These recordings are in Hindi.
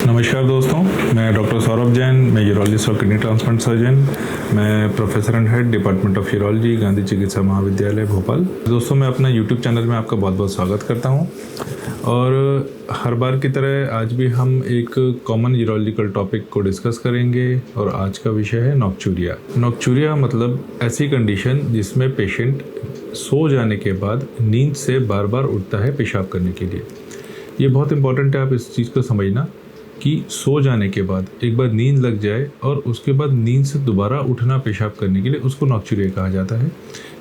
नमस्कार दोस्तों, मैं डॉक्टर सौरभ जैन, मैं यूरोलॉजिस्ट और किडनी ट्रांसप्लांट सर्जन। मैं professor and head department of urology, Gandhi चिकित्सा महाविद्यालय भोपाल। दोस्तों, मैं अपना यूट्यूब चैनल में आपका बहुत बहुत स्वागत करता हूं। और हर बार की तरह आज भी हम एक कॉमन यूरोलॉजिकल टॉपिक को डिस्कस करेंगे और आज का विषय है नॉक्चूरिया। नॉक्चूरिया मतलब ऐसी कंडीशन जिसमें पेशेंट सो जाने के बाद नींद से बार बार उठता है पेशाब करने के लिए। ये बहुत इंपॉर्टेंट है आप इस चीज़ को समझना कि सो जाने के बाद एक बार नींद लग जाए और उसके बाद नींद से दोबारा उठना पेशाब करने के लिए, उसको नॉक्चूरिया कहा जाता है।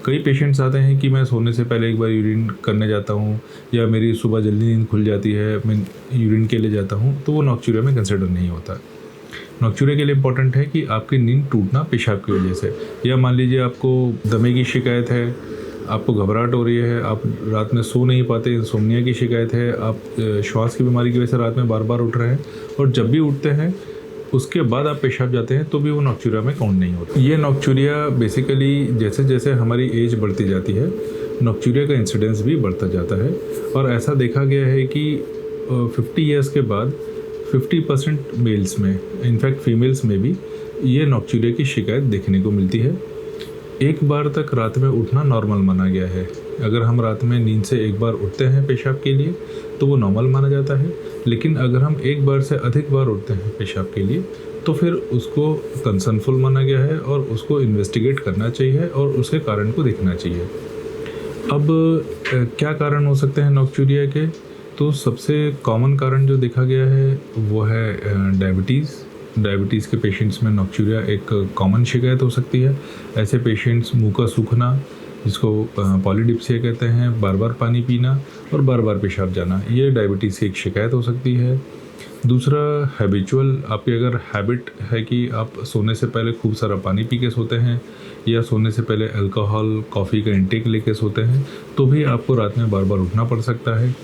कई पेशेंट्स आते हैं कि मैं सोने से पहले एक बार यूरिन करने जाता हूँ या मेरी सुबह जल्दी नींद खुल जाती है, मैं यूरिन के लिए जाता हूँ, तो वो नॉक्चूरिया में कंसिडर नहीं होता। नॉक्चूरिया के लिए इंपॉर्टेंट है कि आपकी नींद टूटना पेशाब की वजह से, या मान लीजिए आपको दमे की शिकायत है, आपको घबराहट हो रही है, आप रात में सो नहीं पाते, इंसोम्निया की शिकायत है, आप श्वास की बीमारी की वजह से रात में बार बार उठ रहे हैं और जब भी उठते हैं उसके बाद आप पेशाब जाते हैं तो भी वो नॉक्चूरिया में काउंट नहीं होता। ये नॉक्चूरिया बेसिकली जैसे जैसे हमारी एज बढ़ती जाती है, नॉक्चूरिया का इंसिडेंस भी बढ़ता जाता है। और ऐसा देखा गया है कि 50 ईयर्स के बाद 50% मेल्स में, इनफैक्ट फीमेल्स में भी ये नॉक्चूरिया की शिकायत देखने को मिलती है। एक बार तक रात में उठना नॉर्मल माना गया है। अगर हम रात में नींद से एक बार उठते हैं पेशाब के लिए तो वो नॉर्मल माना जाता है, लेकिन अगर हम एक बार से अधिक बार उठते हैं पेशाब के लिए तो फिर उसको कंसर्नफुल माना गया है और उसको इन्वेस्टिगेट करना चाहिए और उसके कारण को देखना चाहिए। अब क्या कारण हो सकते हैं नॉक्चूरिया के? तो सबसे कॉमन कारण जो देखा गया है वो है डायबिटीज़ के पेशेंट्स में नॉक्चूरिया एक कॉमन शिकायत हो सकती है। ऐसे पेशेंट्स मुंह का सूखना, जिसको पॉलीडिप्सिया कहते हैं, बार बार पानी पीना और बार बार पेशाब जाना, ये डायबिटीज़ की एक शिकायत हो सकती है। दूसरा, हैबिचुअल, आपकी अगर हैबिट है कि आप सोने से पहले खूब सारा पानी पी के सोते हैं या सोने से पहले अल्कोहल, कॉफ़ी का इंटेक लेके सोते हैं, तो भी आपको रात में बार बार उठना पड़ सकता है।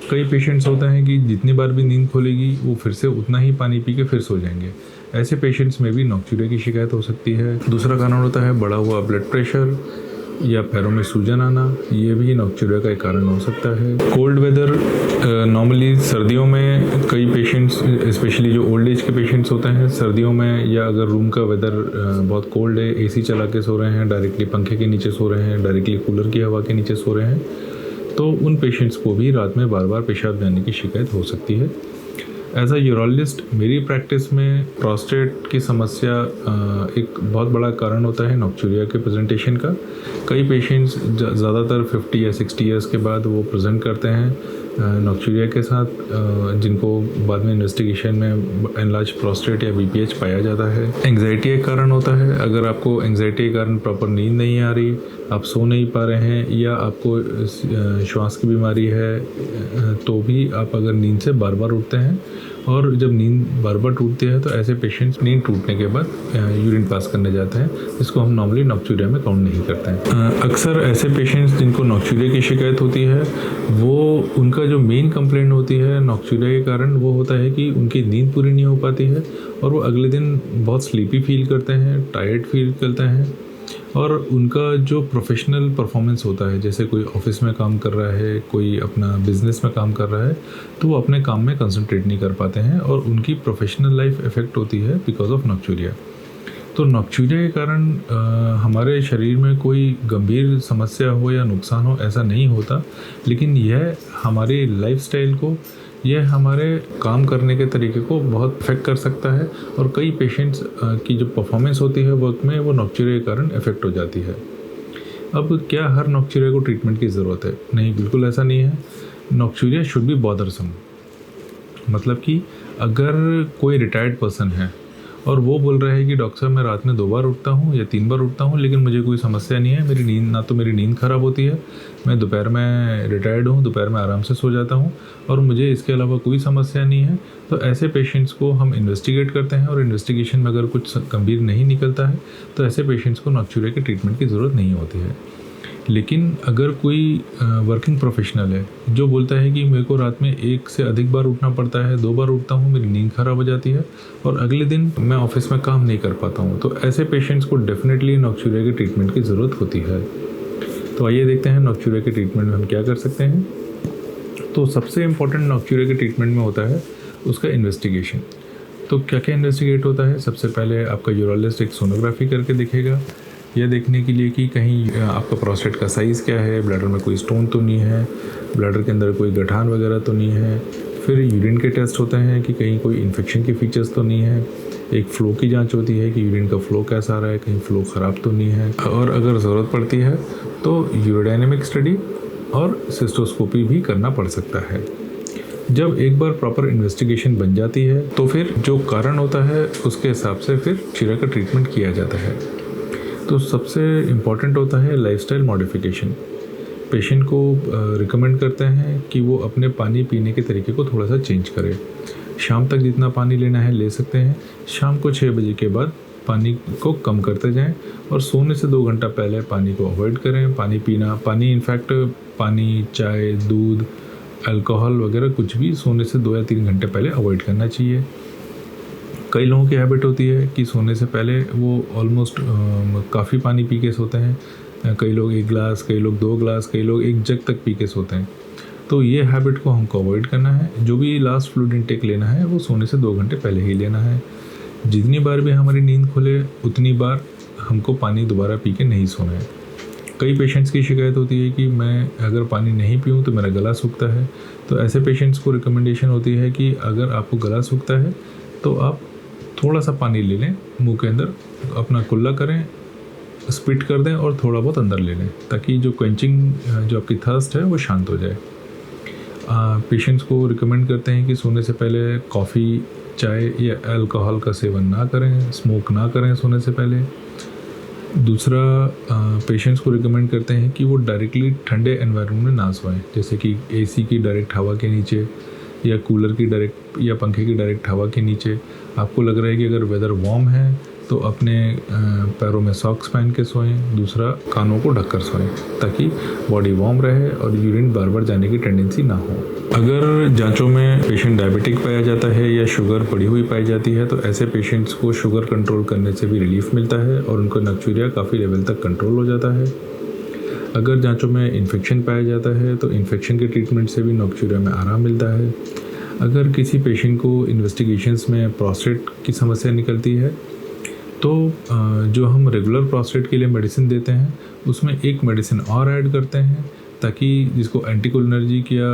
कई पेशेंट्स होते हैं कि जितनी बार भी नींद खुलेगी वो फिर से उतना ही पानी पी के फिर सो जाएंगे। ऐसे पेशेंट्स में भी नॉक्चूरिया की शिकायत हो सकती है। दूसरा कारण होता है बढ़ा हुआ ब्लड प्रेशर या पैरों में सूजन आना, ये भी नॉक्चूरिया का एक कारण हो सकता है। कोल्ड वेदर, नॉर्मली सर्दियों में कई पेशेंट्स, स्पेशली जो ओल्ड एज के पेशेंट्स होते हैं, सर्दियों में या अगर रूम का वेदर बहुत कोल्ड है, एसी चला के सो रहे हैं, डायरेक्टली पंखे के नीचे सो रहे हैं, डायरेक्टली कूलर की हवा के नीचे सो रहे हैं, तो उन पेशेंट्स को भी रात में बार बार पेशाब जाने की शिकायत हो सकती है। एज अ यूरोलॉजिस्ट मेरी प्रैक्टिस में प्रोस्टेट की समस्या एक बहुत बड़ा कारण होता है नॉक्चूरिया के प्रेजेंटेशन का। कई पेशेंट्स ज़्यादातर 50 या 60 ईयर्स के बाद वो प्रेजेंट करते हैं नॉक्चूरिया के साथ, जिनको बाद में इन्वेस्टिगेशन में एनलार्ज प्रोस्टेट या बीपीएच पाया जाता है। एंग्जाइटी एक कारण होता है। अगर आपको एंग्जाइटी के कारण प्रॉपर नींद नहीं आ रही, आप सो नहीं पा रहे हैं या आपको श्वास की बीमारी है, तो भी आप अगर नींद से बार बार उठते हैं और जब नींद बार बार टूटती है तो ऐसे पेशेंट्स नींद टूटने के बाद यूरिन पास करने जाते हैं, जिसको हम नॉर्मली नॉक्चूरिया में काउंट नहीं करते हैं। अक्सर ऐसे पेशेंट्स जिनको नॉक्चूरिया की शिकायत होती है, वो उनका जो मेन कंप्लेंट होती है नॉक्चूरिया के कारण वो होता है कि उनकी नींद पूरी नहीं हो पाती है और वो अगले दिन बहुत स्लीपी फील करते हैं, टायर्ड फील करते हैं और उनका जो प्रोफेशनल परफॉर्मेंस होता है, जैसे कोई ऑफिस में काम कर रहा है, कोई अपना बिजनेस में काम कर रहा है, तो वो अपने काम में कंसंट्रेट नहीं कर पाते हैं और उनकी प्रोफेशनल लाइफ इफ़ेक्ट होती है बिकॉज ऑफ नॉक्चूरिया। तो नॉक्चूरिया के कारण हमारे शरीर में कोई गंभीर समस्या हो या नुकसान हो ऐसा नहीं होता, लेकिन यह हमारी लाइफस्टाइल को, यह हमारे काम करने के तरीके को बहुत इफेक्ट कर सकता है और कई पेशेंट्स की जो परफॉर्मेंस होती है वर्क में, वो नॉक्चूरिया के कारण इफेक्ट हो जाती है। अब क्या हर नॉक्चूरिया को ट्रीटमेंट की ज़रूरत है? नहीं, बिल्कुल ऐसा नहीं है। नॉक्चूरिया शुड बी बॉदरसम, मतलब कि अगर कोई रिटायर्ड पर्सन है और वो बोल रहा है कि डॉक्टर साहब मैं रात में 2 बार उठता हूँ या 3 बार उठता हूँ लेकिन मुझे कोई समस्या नहीं है, मेरी नींद, ना तो मेरी नींद ख़राब होती है, मैं दोपहर में रिटायर्ड हूँ, दोपहर में आराम से सो जाता हूँ और मुझे इसके अलावा कोई समस्या नहीं है, तो ऐसे पेशेंट्स को हम इन्वेस्टिगेट करते हैं और इन्वेस्टिगेशन में अगर कुछ गंभीर नहीं निकलता है तो ऐसे पेशेंट्स को नॉक्चूरिया के ट्रीटमेंट की ज़रूरत नहीं होती है। लेकिन अगर कोई वर्किंग प्रोफेशनल है जो बोलता है कि मेरे को रात में 1 से अधिक बार उठना पड़ता है, 2 बार उठता हूँ, मेरी नींद ख़राब हो जाती है और अगले दिन मैं ऑफिस में काम नहीं कर पाता हूँ, तो ऐसे पेशेंट्स को डेफिनेटली नॉक्चूरिया के ट्रीटमेंट की ज़रूरत होती है। तो आइए देखते हैं नॉक्चूरिया के ट्रीटमेंट में हम क्या कर सकते हैं। तो सबसे इम्पॉर्टेंट नॉक्चूरिया के ट्रीटमेंट में होता है उसका इन्वेस्टिगेशन। तो क्या क्या इन्वेस्टिगेट होता है? सबसे पहले आपका यूरोलॉजिस्ट एक सोनोग्राफी करके देखेगा, यह देखने के लिए कि कहीं आपका प्रोस्टेट का साइज़ क्या है, ब्लैडर में कोई स्टोन तो नहीं है, ब्लैडर के अंदर कोई गठान वगैरह तो नहीं है। फिर यूरिन के टेस्ट होते हैं कि कहीं कोई इन्फेक्शन के फीचर्स तो नहीं है। एक फ़्लो की जांच होती है कि यूरिन का फ़्लो कैसा आ रहा है, कहीं फ़्लो ख़राब तो नहीं है। और अगर ज़रूरत पड़ती है तो यूरोडायनेमिक स्टडी और सिस्टोस्कोपी भी करना पड़ सकता है। जब एक बार प्रॉपर इन्वेस्टिगेशन बन जाती है तो फिर जो कारण होता है उसके हिसाब से फिर नॉक्चूरिया का ट्रीटमेंट किया जाता है। तो सबसे इम्पॉर्टेंट होता है लाइफस्टाइल मॉडिफिकेशन। पेशेंट को रिकमेंड करते हैं कि वो अपने पानी पीने के तरीके को थोड़ा सा चेंज करें। शाम तक जितना पानी लेना है ले सकते हैं, शाम को 6 बजे के बाद पानी को कम करते जाएं और सोने से 2 घंटा पहले पानी को अवॉइड करें। पानी इनफैक्ट पानी, चाय, दूध, अल्कोहल वगैरह कुछ भी सोने से 2 या 3 घंटे पहले अवॉइड करना चाहिए। कई लोगों की हैबिट होती है कि सोने से पहले वो ऑलमोस्ट काफ़ी पानी पी के सोते हैं। कई लोग 1 गिलास, कई लोग 2 गिलास, कई लोग 1 जग तक पी के सोते हैं। तो ये हैबिट को हमको अवॉइड करना है। जो भी लास्ट फ्लूइड इनटेक लेना है वो सोने से 2 घंटे पहले ही लेना है। जितनी बार भी हमारी नींद खुले उतनी बार हमको पानी दोबारा पी के नहीं सोना है। कई पेशेंट्स की शिकायत होती है कि मैं अगर पानी नहीं पीऊँ तो मेरा गला सूखता है। तो ऐसे पेशेंट्स को रिकमेंडेशन होती है कि अगर आपको गला सूखता है तो आप थोड़ा सा पानी ले लें, मुंह के अंदर अपना कुल्ला करें, स्पिट कर दें और थोड़ा बहुत अंदर ले लें, ताकि जो क्वेंचिंग जो आपकी थर्स्ट है वो शांत हो जाए। पेशेंट्स को रिकमेंड करते हैं कि सोने से पहले कॉफ़ी, चाय या अल्कोहल का सेवन ना करें, स्मोक ना करें सोने से पहले। दूसरा, पेशेंट्स को रिकमेंड करते हैं कि वो डायरेक्टली ठंडे एनवायरनमेंट में ना सोएं, जैसे कि एसी की डायरेक्ट हवा के नीचे या कूलर की डायरेक्ट या पंखे की डायरेक्ट हवा के नीचे। आपको लग रहा है कि अगर वेदर वार्म है तो अपने पैरों में सॉक्स पहन के सोएं। दूसरा, कानों को ढककर सोएं ताकि बॉडी वार्म रहे और यूरिन बार बार जाने की टेंडेंसी ना हो। अगर जांचों में पेशेंट डायबिटिक पाया जाता है या शुगर बढ़ी हुई पाई जाती है तो ऐसे पेशेंट्स को शुगर कंट्रोल करने से भी रिलीफ मिलता है और उनका नॉक्चूरिया काफ़ी लेवल तक कंट्रोल हो जाता है। अगर जांचों में इन्फेक्शन पाया जाता है तो इन्फेक्शन के ट्रीटमेंट से भी नॉक्चूरिया में आराम मिलता है। अगर किसी पेशेंट को इन्वेस्टिगेशंस में प्रोस्टेट की समस्या निकलती है तो जो हम रेगुलर प्रोस्टेट के लिए मेडिसिन देते हैं उसमें एक मेडिसिन और ऐड करते हैं, ताकि जिसको एंटीकोलिनर्जिक या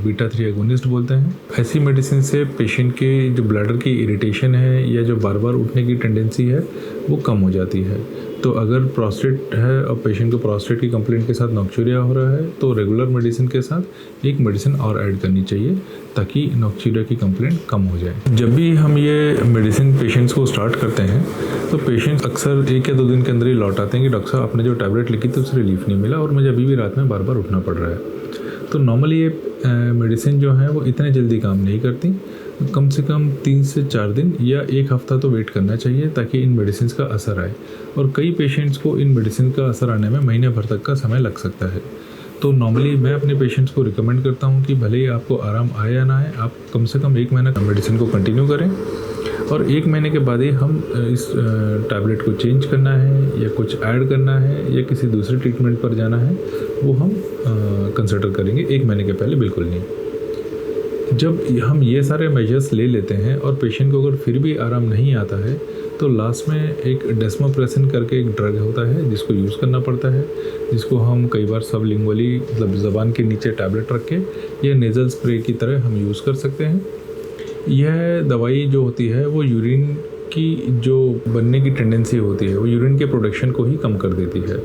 बीटा-3 एगोनिस्ट बोलते हैं। ऐसी मेडिसिन से पेशेंट के जो ब्लैडर की इरिटेशन है या जो बार बार उठने की टेंडेंसी है वो कम हो जाती है। तो अगर प्रोस्टेट है और पेशेंट को प्रोस्टेट की कंप्लेंट के साथ नॉक्चूरिया हो रहा है तो रेगुलर मेडिसिन के साथ एक मेडिसिन और ऐड करनी चाहिए ताकि नॉक्चूरिया की कंप्लेंट कम हो जाए। जब भी हम ये मेडिसिन पेशेंट्स को स्टार्ट करते हैं तो पेशेंट्स अक्सर 1 या 2 दिन के अंदर ही लौट आते हैं कि डॉक्टर साहब आपने जो टैबलेट लिखी थी उससे रिलीफ नहीं मिला और मुझे अभी भी रात में बार बार उठना पड़ रहा है। तो नॉर्मली ये मेडिसिन जो है वो इतने जल्दी काम नहीं करती। कम से कम 3 से 4 दिन या 1 हफ्ता तो वेट करना चाहिए ताकि इन मेडिसिन का असर आए, और कई पेशेंट्स को इन मेडिसिन का असर आने में महीने भर तक का समय लग सकता है। तो नॉर्मली मैं अपने पेशेंट्स को रिकमेंड करता हूँ कि भले ही आपको आराम आए या ना आए, आप कम से कम 1 महीना मेडिसिन को कंटिन्यू करें और 1 महीने के बाद ही हम इस टैबलेट को चेंज करना है या कुछ ऐड करना है या किसी दूसरे ट्रीटमेंट पर जाना है वो हम कंसिडर करेंगे। 1 महीने के पहले बिल्कुल नहीं। जब हम ये सारे मेजर्स ले लेते हैं और पेशेंट को अगर फिर भी आराम नहीं आता है तो लास्ट में एक डेस्मोप्रेसिन करके एक ड्रग होता है जिसको यूज़ करना पड़ता है, जिसको हम कई बार सबलिंगुअली मतलब ज़बान के नीचे टैबलेट रख के या नेज़ल स्प्रे की तरह हम यूज़ कर सकते हैं। यह दवाई जो होती है वो यूरिन की जो बनने की टेंडेंसी होती है वो यूरिन के प्रोडक्शन को ही कम कर देती है।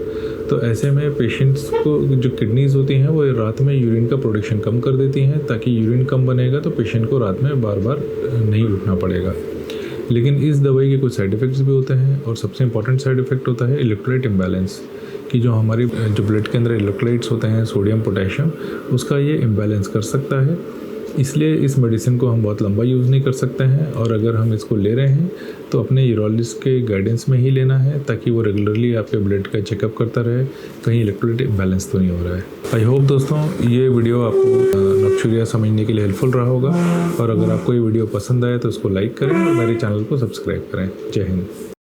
तो ऐसे में पेशेंट्स को जो किडनीज़ होती हैं वो रात में यूरिन का प्रोडक्शन कम कर देती हैं, ताकि यूरिन कम बनेगा तो पेशेंट को रात में बार बार नहीं उठना पड़ेगा। लेकिन इस दवाई के कुछ साइड इफ़ेक्ट्स भी होते हैं और सबसे इम्पॉर्टेंट साइड इफ़ेक्ट होता है इलेक्ट्रोलाइट इम्बैलेंस, कि जो हमारी जो ब्लड के अंदर इलेक्ट्रोलाइट्स होते हैं सोडियम पोटेशियम, उसका ये इम्बैलेंस कर सकता है। इसलिए इस मेडिसिन को हम बहुत लंबा यूज़ नहीं कर सकते हैं, और अगर हम इसको ले रहे हैं तो अपने यूरोलॉजिस्ट के गाइडेंस में ही लेना है ताकि वो रेगुलरली आपके ब्लड का चेकअप करता रहे, कहीं इलेक्ट्रोलाइट इम्बैलेंस तो नहीं हो रहा है। आई होप दोस्तों ये वीडियो आपको नॉक्चूरिया समझने के लिए हेल्पफुल रहा होगा, और अगर आपको ये वीडियो पसंद आए तो उसको लाइक करें और मेरे चैनल को सब्सक्राइब करें। जय हिंद।